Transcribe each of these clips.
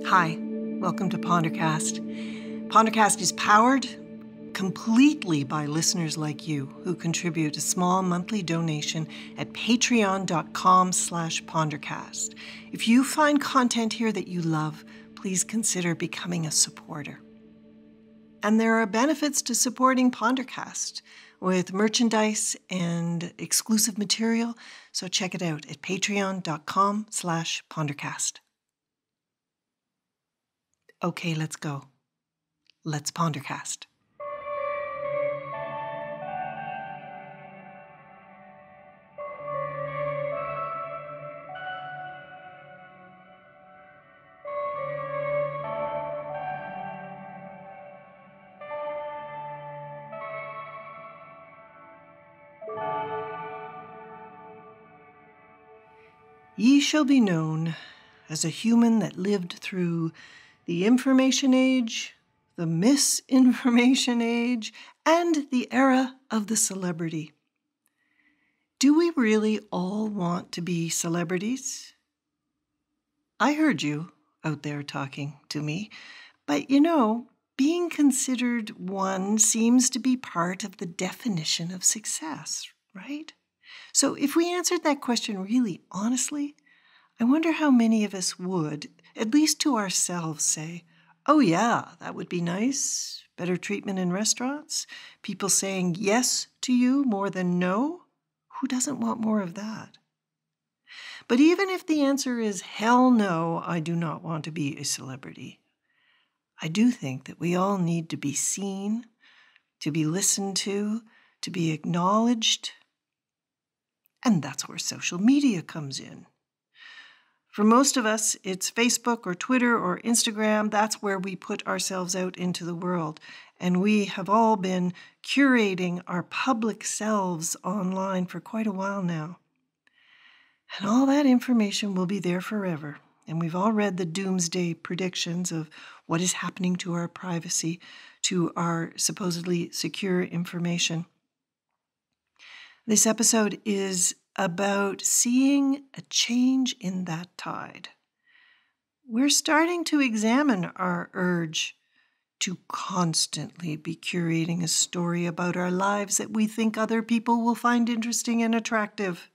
Hi, welcome to Pondercast. Pondercast is powered completely by listeners like you who contribute a small monthly donation at patreon.com/pondercast. If you find content here that you love, please consider becoming a supporter. And there are benefits to supporting Pondercast with merchandise and exclusive material, so check it out at patreon.com/pondercast. Okay, let's go. Let's Pondercast. Ye shall be known as a human that lived through the information age, the misinformation age, and the era of the celebrity. Do we really all want to be celebrities? I heard you out there talking to me, but being considered one seems to be part of the definition of success, right? So if we answered that question really honestly, I wonder how many of us would, at least to ourselves, say, oh yeah, that would be nice. Better treatment in restaurants. People saying yes to you more than no. Who doesn't want more of that? But even if the answer is hell no, I do not want to be a celebrity, I do think that we all need to be seen, to be listened to be acknowledged. And that's where social media comes in. For most of us, it's Facebook or Twitter or Instagram. That's where we put ourselves out into the world. And we have all been curating our public selves online for quite a while now. And all that information will be there forever. And we've all read the doomsday predictions of what is happening to our privacy, to our supposedly secure information. This episode is about seeing a change in that tide. We're starting to examine our urge to constantly be curating a story about our lives that we think other people will find interesting and attractive.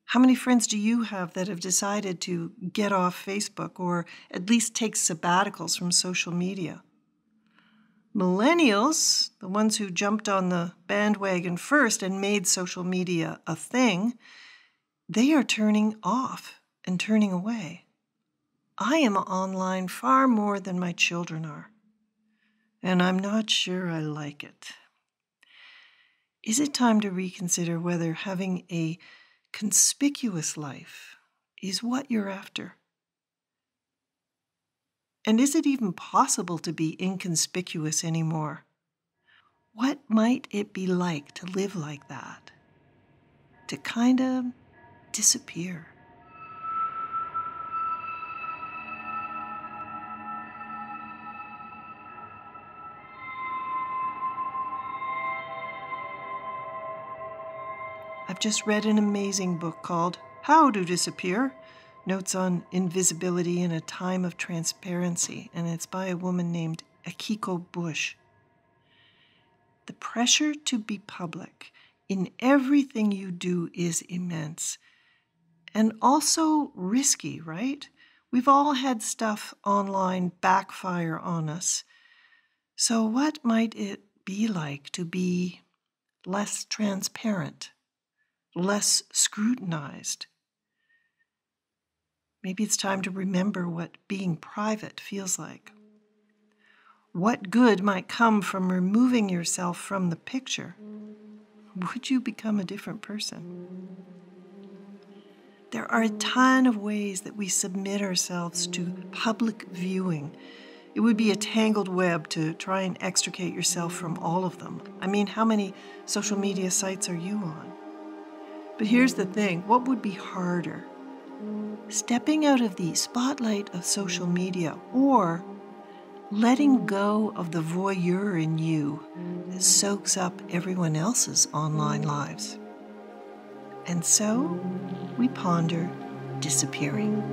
How many friends do you have that have decided to get off Facebook or at least take sabbaticals from social media? Millennials, the ones who jumped on the bandwagon first and made social media a thing, they are turning off and turning away. I am online far more than my children are, and I'm not sure I like it. Is it time to reconsider whether having a conspicuous life is what you're after? And is it even possible to be inconspicuous anymore? What might it be like to live like that? To kind of disappear? I've just read an amazing book called How to Disappear: Notes on Invisibility in a Time of Transparency, and it's by a woman named Akiko Bush. The pressure to be public in everything you do is immense and also risky, right? We've all had stuff online backfire on us. So what might it be like to be less transparent, less scrutinized? Maybe it's time to remember what being private feels like. What good might come from removing yourself from the picture? Would you become a different person? There are a ton of ways that we submit ourselves to public viewing. It would be a tangled web to try and extricate yourself from all of them. I mean, how many social media sites are you on? But here's the thing, what would be harder? Stepping out of the spotlight of social media or letting go of the voyeur in you that soaks up everyone else's online lives. And so we ponder disappearing.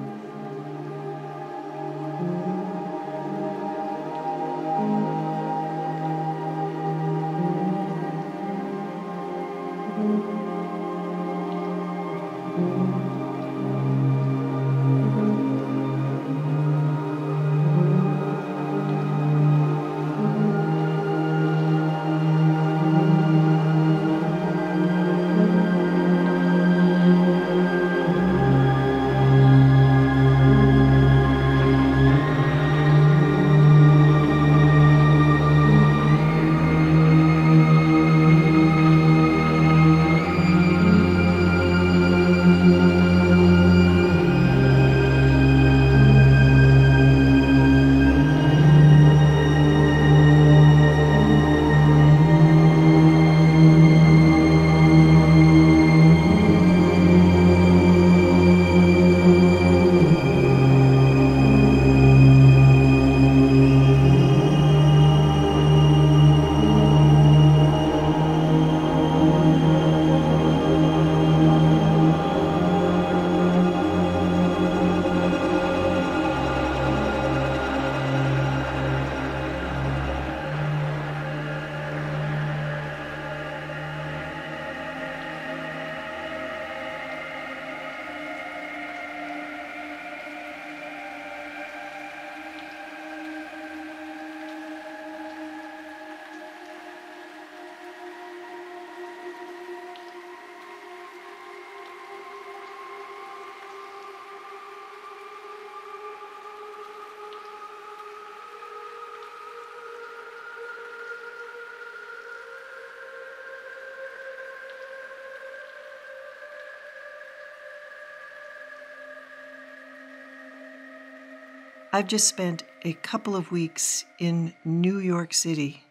I've just spent a couple of weeks in New York City.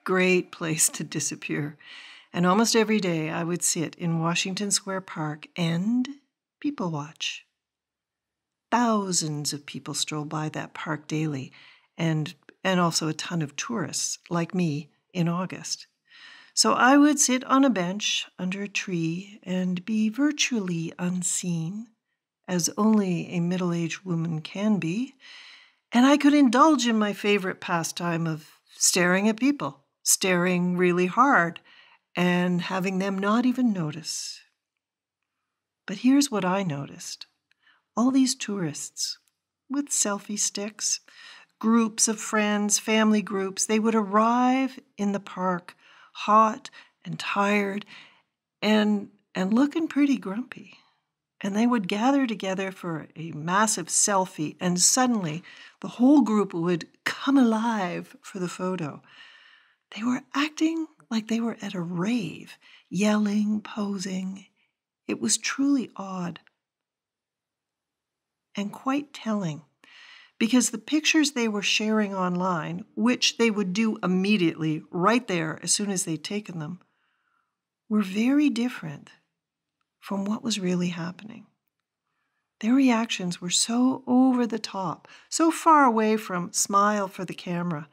Great place to disappear. And almost every day I would sit in Washington Square Park and people watch. Thousands of people stroll by that park daily, and also a ton of tourists like me in August. So I would sit on a bench under a tree and be virtually unseen, as only a middle-aged woman can be, and I could indulge in my favorite pastime of staring at people, staring really hard, and having them not even notice. But here's what I noticed. All these tourists with selfie sticks, groups of friends, family groups, they would arrive in the park hot and tired and looking pretty grumpy. And they would gather together for a massive selfie, and suddenly the whole group would come alive for the photo. They were acting like they were at a rave, yelling, posing. It was truly odd and quite telling, because the pictures they were sharing online, which they would do immediately right there as soon as they'd taken them, were very different from what was really happening. Their reactions were so over the top, so far away from smile for the camera,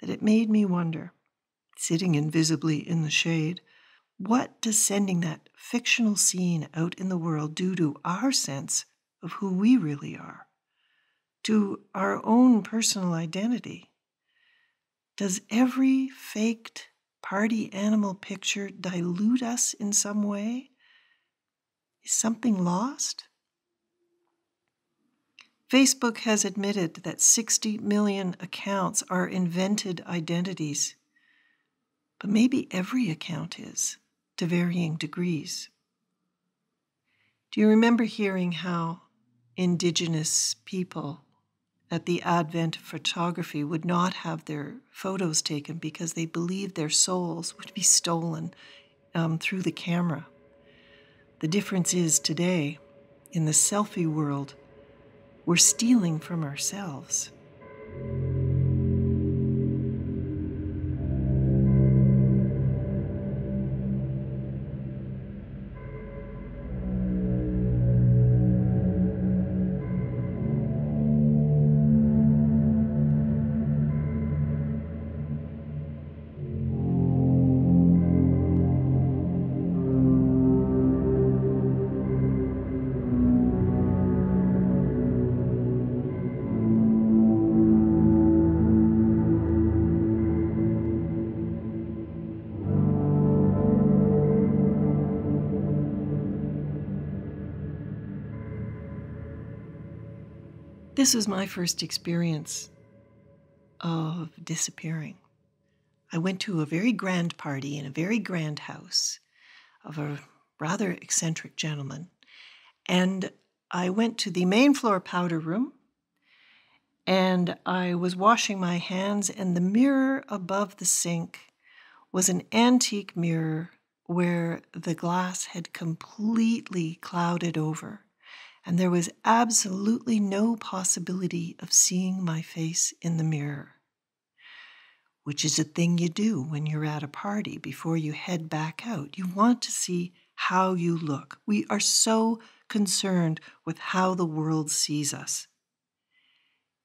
that it made me wonder, sitting invisibly in the shade, what does sending that fictional scene out in the world do to our sense of who we really are, to our own personal identity? Does every faked party animal picture dilute us in some way? Is something lost? Facebook has admitted that 60 million accounts are invented identities, but maybe every account is, to varying degrees. Do you remember hearing how Indigenous people at the advent of photography would not have their photos taken because they believed their souls would be stolen through the camera? The difference is today, in the selfie world, we're stealing from ourselves. This was my first experience of disappearing. I went to a very grand party in a very grand house of a rather eccentric gentleman, and I went to the main floor powder room, and I was washing my hands, and the mirror above the sink was an antique mirror where the glass had completely clouded over. And there was absolutely no possibility of seeing my face in the mirror, which is a thing you do when you're at a party before you head back out. You want to see how you look. We are so concerned with how the world sees us.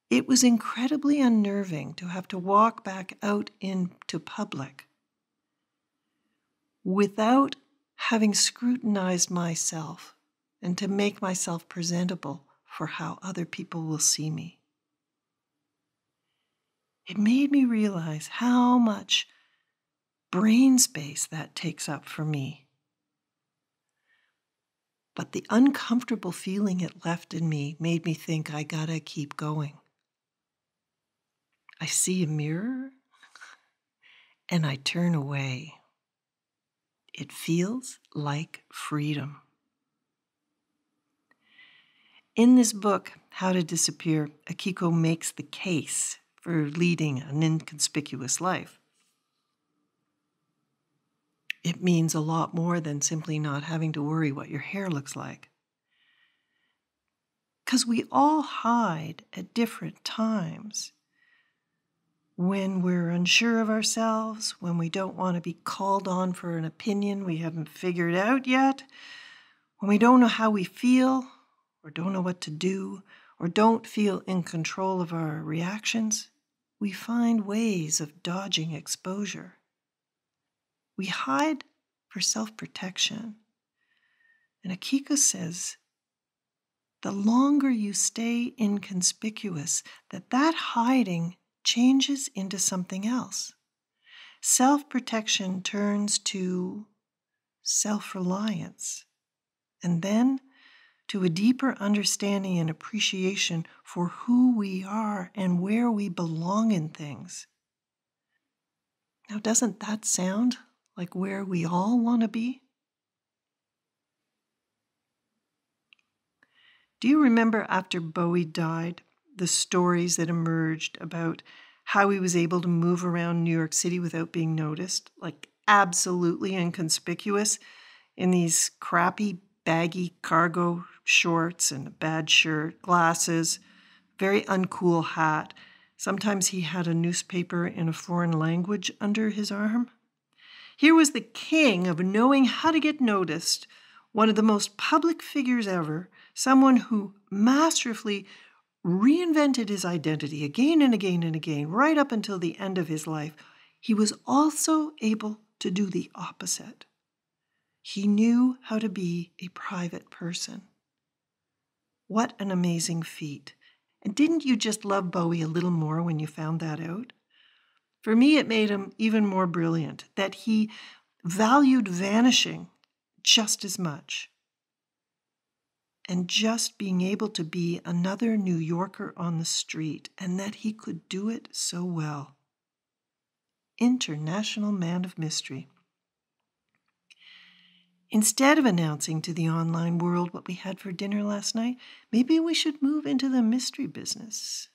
It was incredibly unnerving to have to walk back out into public without having scrutinized myself and to make myself presentable for how other people will see me. It made me realize how much brain space that takes up for me. But the uncomfortable feeling it left in me made me think I gotta keep going. I see a mirror and I turn away. It feels like freedom. In this book, How to Disappear, Akiko makes the case for leading an inconspicuous life. It means a lot more than simply not having to worry what your hair looks like. because we all hide at different times. When we're unsure of ourselves, when we don't want to be called on for an opinion we haven't figured out yet, when we don't know how we feel, or don't know what to do, or don't feel in control of our reactions, we find ways of dodging exposure. We hide for self-protection. And Akiko says, the longer you stay inconspicuous, that hiding changes into something else. Self-protection turns to self-reliance, and then to a deeper understanding and appreciation for who we are and where we belong in things. Now, doesn't that sound like where we all want to be? Do you remember after Bowie died, the stories that emerged about how he was able to move around New York City without being noticed, like absolutely inconspicuous in these crappy, baggy cargo shorts and a bad shirt, glasses, very uncool hat. Sometimes he had a newspaper in a foreign language under his arm. Here was the king of knowing how to get noticed, one of the most public figures ever, someone who masterfully reinvented his identity again and again and again, right up until the end of his life. He was also able to do the opposite. He knew how to be a private person. What an amazing feat. And didn't you just love Bowie a little more when you found that out? For me, it made him even more brilliant, that he valued vanishing just as much. And just being able to be another New Yorker on the street, and that he could do it so well. International man of mystery. Instead of announcing to the online world what we had for dinner last night, maybe we should move into the mystery business.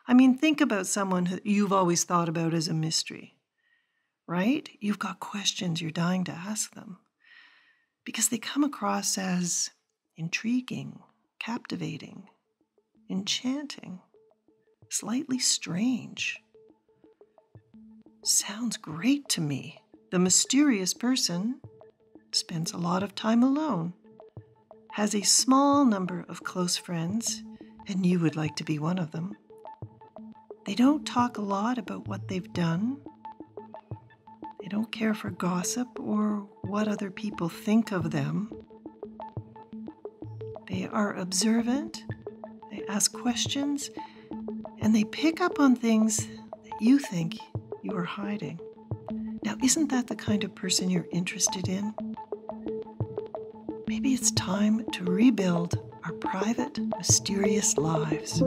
I mean, think about someone who you've always thought about as a mystery, right? You've got questions you're dying to ask them because they come across as intriguing, captivating, enchanting, slightly strange. Sounds great to me. The mysterious person spends a lot of time alone, has a small number of close friends, and you would like to be one of them. They don't talk a lot about what they've done. They don't care for gossip or what other people think of them. They are observant, they ask questions, and they pick up on things that you think you are hiding. Now, isn't that the kind of person you're interested in? Maybe it's time to rebuild our private, mysterious lives.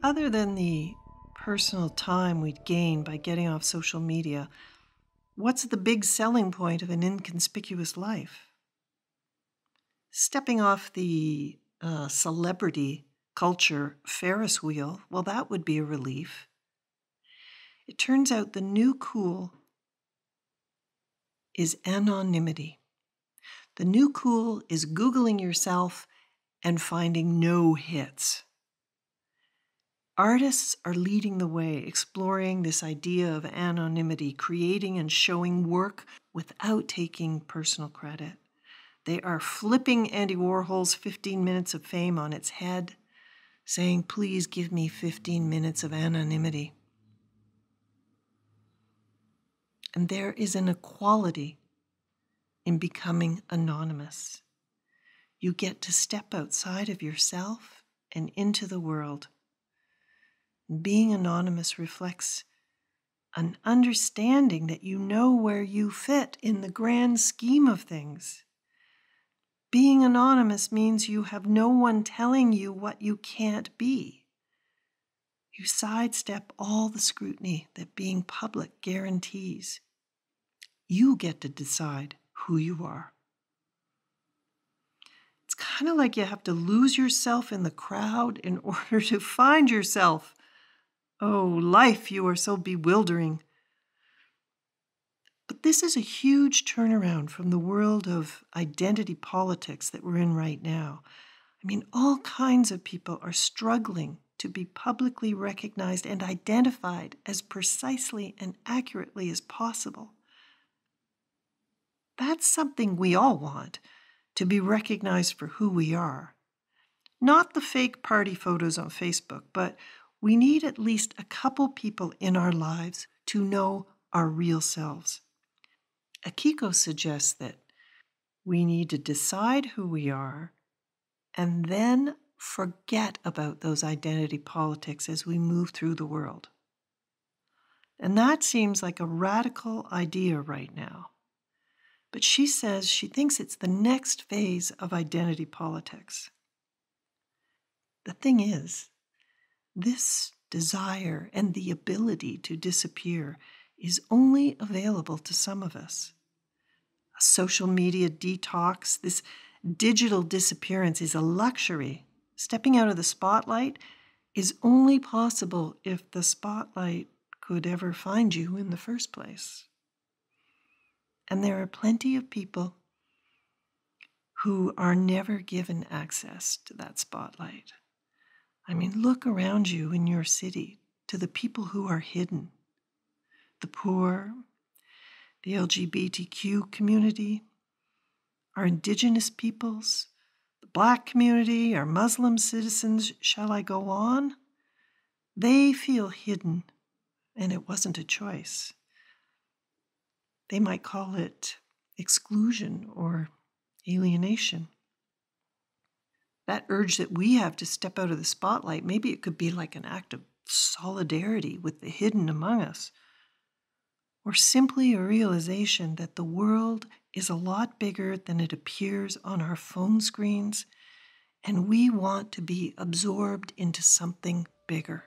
Other than the personal time we'd gain by getting off social media, what's the big selling point of an inconspicuous life? Stepping off the celebrity culture Ferris wheel, well, that would be a relief. It turns out the new cool is anonymity. The new cool is Googling yourself and finding no hits. Artists are leading the way, exploring this idea of anonymity, creating and showing work without taking personal credit. They are flipping Andy Warhol's 15 minutes of fame on its head, saying, please give me 15 minutes of anonymity. And there is an equality in becoming anonymous. You get to step outside of yourself and into the world. Being anonymous reflects an understanding that you know where you fit in the grand scheme of things. Being anonymous means you have no one telling you what you can't be. You sidestep all the scrutiny that being public guarantees. You get to decide who you are. It's kind of like you have to lose yourself in the crowd in order to find yourself. Oh, life, you are so bewildering. But this is a huge turnaround from the world of identity politics that we're in right now. I mean, all kinds of people are struggling to be publicly recognized and identified as precisely and accurately as possible. That's something we all want, to be recognized for who we are. Not the fake party photos on Facebook, but we need at least a couple people in our lives to know our real selves. Akiko suggests that we need to decide who we are and then forget about those identity politics as we move through the world. And that seems like a radical idea right now. But she says she thinks it's the next phase of identity politics. The thing is, this desire and the ability to disappear is only available to some of us. A social media detox, this digital disappearance is a luxury. Stepping out of the spotlight is only possible if the spotlight could ever find you in the first place. And there are plenty of people who are never given access to that spotlight. I mean, look around you in your city to the people who are hidden. The poor, the LGBTQ community, our indigenous peoples, the Black community, our Muslim citizens, shall I go on? They feel hidden, and it wasn't a choice. They might call it exclusion or alienation. That urge that we have to step out of the spotlight, maybe it could be like an act of solidarity with the hidden among us, or simply a realization that the world is a lot bigger than it appears on our phone screens, and we want to be absorbed into something bigger.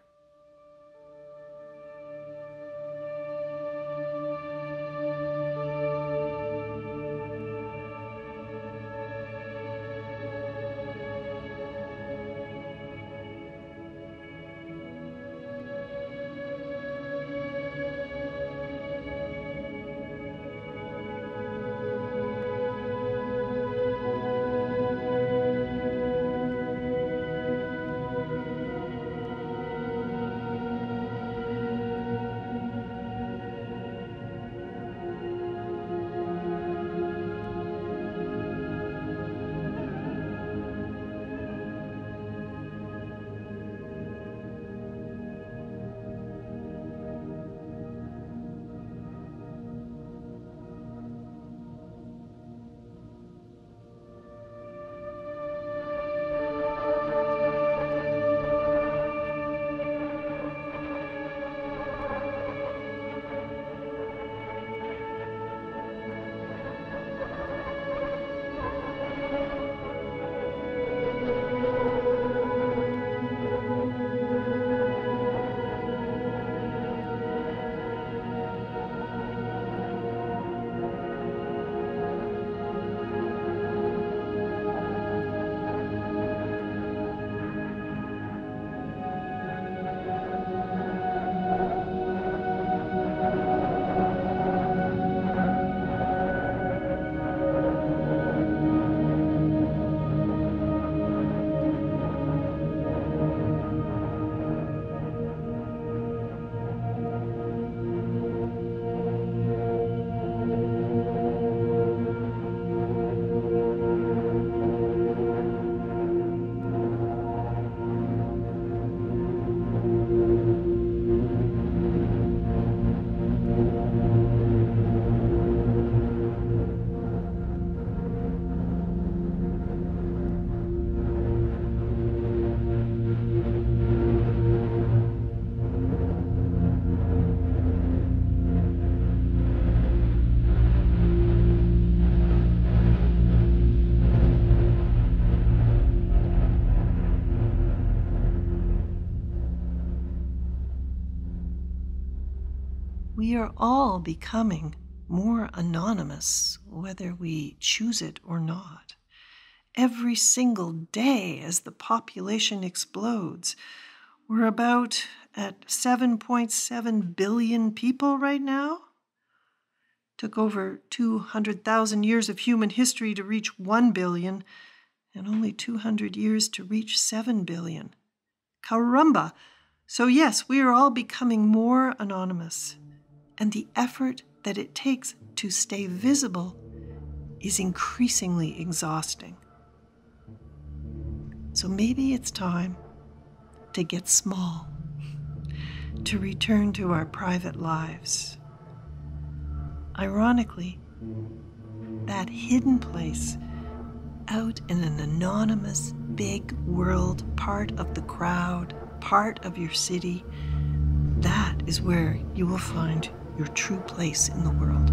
we are all becoming more anonymous, whether we choose it or not. Every single day as the population explodes, we're about at 7.7 billion people right now. Took over 200,000 years of human history to reach 1 billion, and only 200 years to reach 7 billion. Caramba! So yes, we are all becoming more anonymous, and the effort that it takes to stay visible is increasingly exhausting. So maybe it's time to get small, to return to our private lives. Ironically, that hidden place out in an anonymous, big world, part of the crowd, part of your city, that is where you will find your true place in the world.